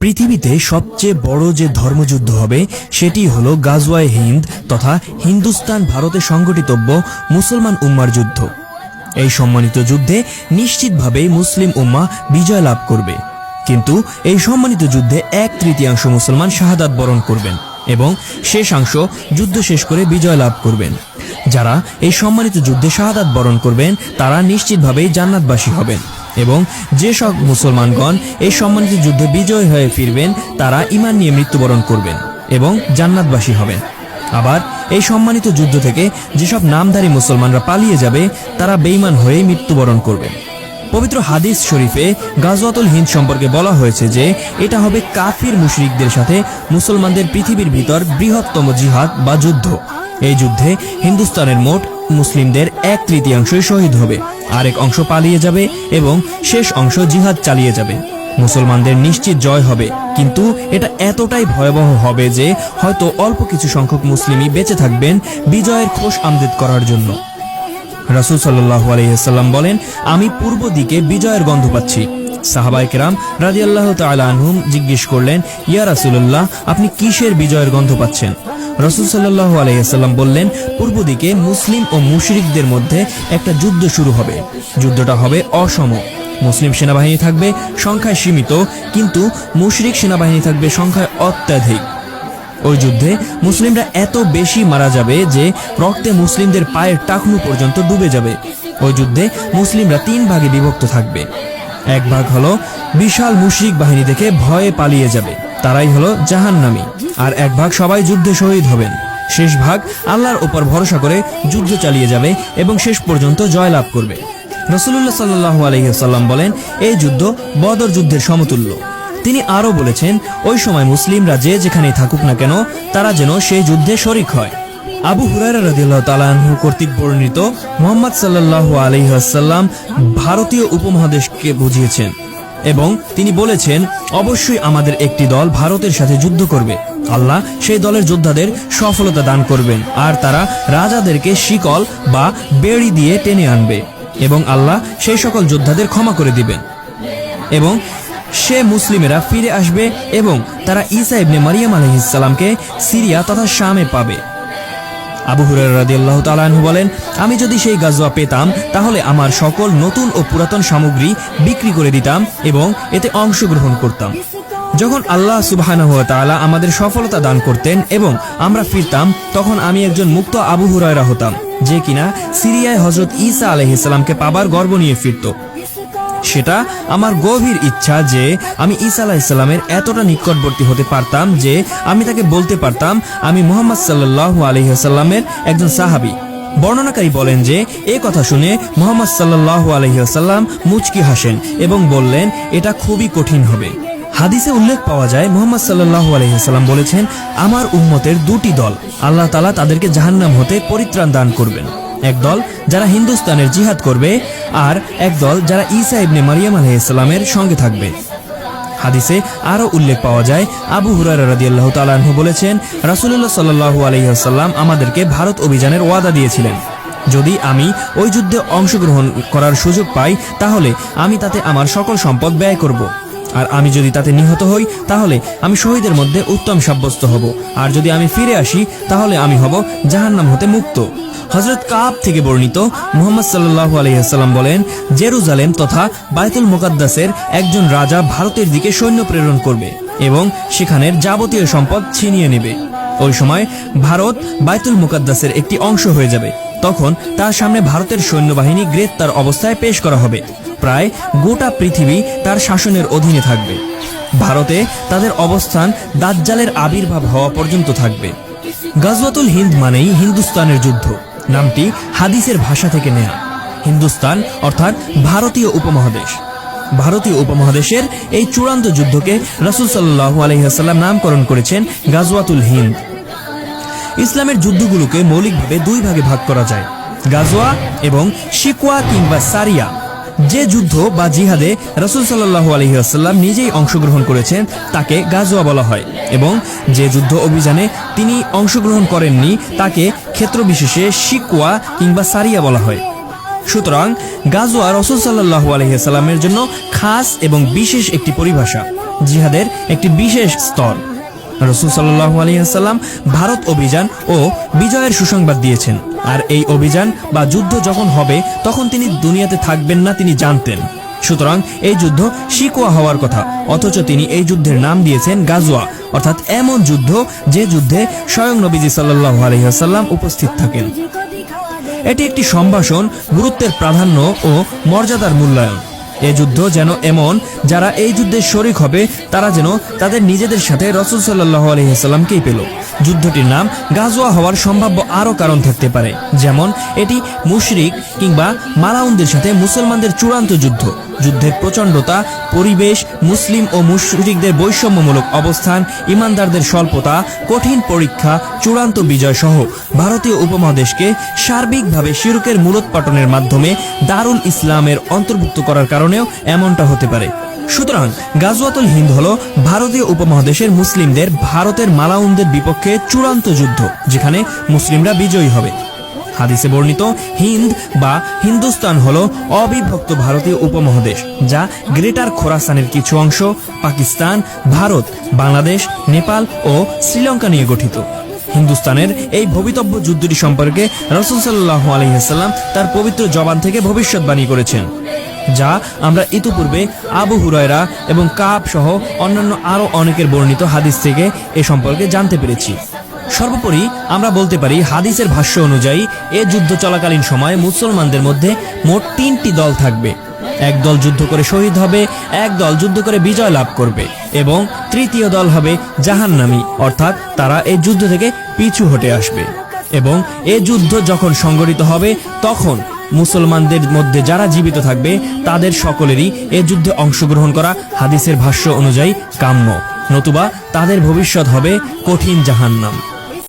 পৃথিবীতে সবচেয়ে বড় যে ধর্মযুদ্ধ হবে সেটি হলো গাজওয়ায়ে হিন্দ তথা হিন্দুস্তান ভারতে সংগঠিতব্য মুসলমান উম্মার যুদ্ধ। এই সম্মানিত যুদ্ধে নিশ্চিতভাবেই মুসলিম উম্মাহ বিজয় লাভ করবে, কিন্তু এই সম্মানিত যুদ্ধে 1/3 মুসলমান শাহাদাত বরণ করবেন এবং শেষাংশ যুদ্ধ শেষ করে বিজয় লাভ করবেন। যারা এই সম্মানিত যুদ্ধে শাহাদাত বরণ করবেন তারা নিশ্চিতভাবেই জান্নাতবাসী হবেন এবং যে সব মুসলমানগণ এই সম্মানিত যুদ্ধে বিজয় হয়ে ফিরবেন তারা ঈমান নিয়ে মৃত্যুবরণ করবেন এবং জান্নাতবাসী হবেন। আবার এই সম্মানিত যুদ্ধ থেকে যেসব নামধারী মুসলমানরা পালিয়ে যাবে তারা বেঈমান হয়ে মৃত্যুবরণ করবেন। পবিত্র হাদিস শরীফে গাজওয়াতুল হিন্দ সম্পর্কে বলা হয়েছে যে এটা হবে কাফির মুশরিকদের সাথে মুসলমানদের পৃথিবীর ভিতর বৃহত্তম জিহাদ বা যুদ্ধ। এই যুদ্ধে হিন্দুস্তানের মোট মুসলিমদের 1/3 শহীদ হবে, আরেক অংশ পালিয়ে যাবে এবং শেষ অংশ জিহাদ চালিয়ে যাবে। মুসলমানদের নিশ্চিত জয় হবে, কিন্তু এটা এতটাই ভয়াবহ হবে যে হয়তো অল্প কিছু সংখ্যক মুসলিমই বেঁচে থাকবেন বিজয়ের খোশ আমদেদ করার জন্য। রাসূল সাল্লাল্লাহু আলাইহি ওয়াসাল্লাম বলেন, আমি পূর্ব দিকে বিজয়ের গন্ধ পাচ্ছি। সাহাবায়ে কেরাম রাদিয়াল্লাহু তাআলা আনহুম জিজ্ঞেস করলেন, ইয়া রাসূলুল্লাহ, আপনি কিসের বিজয়ের গন্ধ পাচ্ছেন? রাসূল সাল্লাল্লাহু আলাইহি ওয়াসাল্লাম বললেন, পূর্ব দিকে মুসলিম ও মুশরিকদের মধ্যে একটা যুদ্ধ শুরু হবে। যুদ্ধটা হবে অসম। মুসলিম সেনাবাহিনী থাকবে সংখ্যায় সীমিত, কিন্তু মুশরিক সেনাবাহিনী থাকবে সংখ্যায় অত্যাধিক। ওই যুদ্ধে মুসলিমরা এত বেশি মারা যাবে যে রক্তে মুসলিমদের পায়ের টাকনু পর্যন্ত ডুবে যাবে। ওই যুদ্ধে মুসলিমরা 3 ভাগে বিভক্ত থাকবে। এক ভাগ হলো বিশাল মুশরিক বাহিনী দেখে ভয়ে পালিয়ে যাবে, তারাই হলো জাহান্নামী। আর এক ভাগ সবাই যুদ্ধে শহীদ হবেন। শেষ ভাগ আল্লাহর উপর ভরসা করে যুদ্ধ চালিয়ে যাবে এবং শেষ পর্যন্ত জয় লাভ করবে। রাসূলুল্লাহ সাল্লাল্লাহু আলাইহি ওয়াসাল্লাম বলেন, এই যুদ্ধ বদর যুদ্ধের সমতুল্য। তিনি আরো বলেছেন, ওই সময় মুসলিমরা যে যেখানেই থাকুক না কেন তারা যেন সেই যুদ্ধে শরীক হয়। আবু হুরায়রা রাদিয়াল্লাহু তাআলা আনহু কর্তৃক বর্ণিত, মুহাম্মদ সাল্লাল্লাহু আলাইহি ওয়াসাল্লাম ভারতীয় উপমহাদেশকে বুঝিয়েছেন এবং তিনি বলেছেন, অবশ্যই আমাদের একটি দল ভারতের সাথে যুদ্ধ করবে। আল্লাহ সেই দলের যোদ্ধাদের সফলতা দান করবেন আর তারা রাজাদেরকে শিকল বা বেড়ি দিয়ে টেনে আনবে এবং আল্লাহ সেই সকল যোদ্ধাদের ক্ষমা করে দিবেন এবং সে মুসলিমেরা ফিরে আসবে এবং তারা ঈসা ইবনে মারিয়াম আলাইহিস সালামকে সিরিয়া তথা শামে পাবে। আবু হুরায়রা রাদিয়াল্লাহু তাআলা আনহু বলেন, আমি যদি সেই গাজওয়া পেতাম তাহলে আমার সকল নতুন ও পুরাতন সামগ্রী বিক্রি করে দিতাম এবং এতে অংশগ্রহণ করতাম। যখন আল্লাহ সুবহানাহু ওয়া তাআলা আমাদের সফলতা দান করতেন এবং আমরা ফিরতাম, তখন আমি একজন মুক্ত আবু হুরায়রা হতাম, যে কিনা সিরিয়ায় হযরত ঈসা আলাইহিস সালামকে পাবার গর্ব নিয়ে ফিরত। সেটা আমার গভীর ইচ্ছা যে আমি ঈসা আলাইহিস সালামের এতটা নিকটবর্তী হতে পারতাম যে আমি তাকে বলতে পারতাম, আমি মুহাম্মদ সাল্লাল্লাহু আলাইহি ওয়াসাল্লামের একজন সাহাবী। বর্ণনাকারী বলেন যে এই কথা শুনে মুহাম্মদ সাল্লাল্লাহু আলাইহি ওয়াসাল্লাম মুচকি হাসেন এবং বললেন, এটা খুবই কঠিন হবে। হাদিসে উল্লেখ পাওয়া যায়, মুহাম্মদ সাল্লাল্লাহু আলাইহি ওয়াসাল্লাম বলেছেন, আমার উম্মতের 2টি দল, আল্লাহ তাআলা তাদেরকে জাহান্নাম হতে পরিত্রাণ দান করবেন। এক দল যারা হিন্দুস্তানের জিহাদ করবে আর এক দল যারা ঈসা ইবনে মারিয়াম আলাইহিস সালামের সঙ্গে থাকবে। হাদিসে আরো উল্লেখ পাওয়া যায়, আবু হুরায়রা রাদিয়াল্লাহু তাআলা আনহু বলেছেন, রাসূলুল্লাহ সাল্লাল্লাহু আলাইহি ওয়াসাল্লাম আমাদেরকে ভারত অভিযানের ওয়াদা দিয়েছিলেন। যদি আমি ওই যুদ্ধে অংশগ্রহণ করার সুযোগ পাই তাহলে আমি তাতে আমার সকল সম্পদ ব্যয় করব, আর আমি যদি তাতে নিহত হই তাহলে আমি শহীদের মধ্যে উত্তম সাব্যস্ত হব, আর যদি আমি ফিরে আসি তাহলে আমি হব জাহান্নাম হতে মুক্ত। হযরত কাব থেকে বর্ণিত, মুহাম্মদ সাল্লাল্লাহু আলাইহি ওয়াসাল্লাম বলেন, জেরুজালেম তথা বাইতুল মুকাদ্দাসের একজন রাজা ভারতের দিকে সৈন্য প্রেরণ করবে এবং সেখানের যাবতীয় সম্পদ ছিনিয়ে নেবে। ওই সময় ভারত বাইতুল মুকাদ্দাসের একটি অংশ হয়ে যাবে। তখন তার সামনে ভারতের সৈন্যবাহিনী গ্রেপ্তার অবস্থায় পেশ করা হবে। প্রায় গোটা পৃথিবী তার শাসনের অধীনে থাকবে। ভারতে তাদের অবস্থান দাজ্জালের আবির্ভাব হওয়া পর্যন্ত থাকবে। গাজওয়াতুল হিন্দ মানেই হিন্দুস্তানের যুদ্ধ। নামটি হাদিসের ভাষা থেকে নেয়া। হিন্দুস্তান অর্থাৎ ভারতীয় উপমহাদেশ। ভারতীয় উপমহাদেশের এই চূড়ান্ত যুদ্ধকে রাসূল সাল্লাল্লাহু আলাইহি ওয়াসাল্লাম নামকরণ করেছেন গাজওয়াতুল হিন্দ। ইসলামের যুদ্ধগুলোকে মৌলিকভাবে 2 ভাগে ভাগ করা যায়, গাজওয়া এবং শিকওয়া কিংবা সারিয়া। যে যুদ্ধ বা জিহাদে রাসূল সাল্লাল্লাহু আলাইহি ওয়াসাল্লাম নিজেই অংশগ্রহণ করেছেন তাকে গাজওয়া বলা হয় এবং যে যুদ্ধ অভিযানে তিনি অংশগ্রহণ করেননি তাকে ক্ষেত্রবিশেষে শিকওয়া কিংবা সারিয়া বলা হয়। সুতরাং গাজওয়া রাসূল সাল্লাল্লাহু আলাইহি ওয়াসাল্লামের জন্য খাস এবং বিশেষ একটি পরিভাষা। জিহাদের একটি বিশেষ স্তর। রাসূল সাল্লাল্লাহু আলাইহি ওয়াসাল্লাম ভারত অভিযান ও বিজয়ের সুসংবাদ দিয়েছেন, আর এই অভিযান বা যুদ্ধ যখন হবে তখন তিনি দুনিয়াতে থাকবেন না, তিনি জানতেন। সুতরাং এই যুদ্ধ শিকওয়া হওয়ার কথা, অথচ তিনি এই যুদ্ধের নাম দিয়েছেন গাজওয়া, অর্থাৎ এমন যুদ্ধ যে যুদ্ধে স্বয়ং নবীজি সাল্লাল্লাহু আলাইহি ওয়াসাল্লাম উপস্থিত থাকেন। এটি একটি সম্ভাষণ, গুরুত্বের প্রাধান্য ও মর্যাদার মূল্যায়ন। এই যুদ্ধ যেন এমন, যারা এই যুদ্ধে শরীক হবে তারা যেন তাদের নিজেদের সাথে রাসূল সাল্লাল্লাহু আলাইহি ওয়াসাল্লামকেই পেল। যুদ্ধটির নাম গাজওয়া হওয়ার সম্ভাব্য আরও কারণ থাকতে পারে, যেমন এটি মুশরিক কিংবা মালাউনদের সাথে মুসলমানদের চূড়ান্ত যুদ্ধ। যুদ্ধের প্রচণ্ডতা, পরিবেশ, মুসলিম ও মুশরিকদের বৈষম্যমূলক অবস্থান, ইমানদারদের স্বল্পতা, কঠিন পরীক্ষা, চূড়ান্ত বিজয় সহ ভারতীয় উপমহাদেশকে সার্বিকভাবে শিরকের মূলোৎপাটনের মাধ্যমে দারুল ইসলামের অন্তর্ভুক্ত করার কারণেও এমনটা হতে পারে। সুতরাং গাজওয়াতুল হিন্দ হলো ভারতীয় উপমহাদেশের মুসলিমদের ভারতের মালাউনদের বিপক্ষে চূড়ান্ত যুদ্ধ, যেখানে মুসলিমরা বিজয়ী হবে। হাদিসে বর্ণিত হিন্দ বা হিন্দুস্তান হলো অবিভক্ত ভারতীয় উপমহাদেশ, যা গ্রেটার খোরাসানের কিছু অংশ, পাকিস্তান, ভারত, বাংলাদেশ, নেপাল ও শ্রীলঙ্কা নিয়ে গঠিত। হিন্দুস্তানের এই ভবিতব্য যুদ্ধটি সম্পর্কে রাসূল সাল্লাল্লাহু আলাইহি ওয়াসাল্লাম তার পবিত্র জবান থেকে ভবিষ্যৎবাণী করেছেন, যা আমরা ইতিপূর্বে আবু হুরায়রা এবং কাব সহ অন্যান্য আরও অনেকের বর্ণিত হাদিস থেকে এ সম্পর্কে জানতে পেরেছি। সর্বোপরি আমরা বলতে পারি, হাদিসের ভাষ্য অনুযায়ী এ যুদ্ধ চলাকালীন সময়ে মুসলমানদের মধ্যে মোট 3টি দল থাকবে। এক দল যুদ্ধ করে শহীদ হবে, এক দল যুদ্ধ করে বিজয় লাভ করবে এবং তৃতীয় দল হবে জাহান্নামী, অর্থাৎ তারা এই যুদ্ধ থেকে পিছু হটে আসবে। এবং এ যুদ্ধ যখন সংগঠিত হবে তখন মুসলমানদের মধ্যে যারা জীবিত থাকবে তাদের সকলেরই এ যুদ্ধে অংশগ্রহণ করা হাদিসের ভাষ্য অনুযায়ী কাম্য, নতুবা তাদের ভবিষ্যৎ হবে কঠিন জাহান্নাম।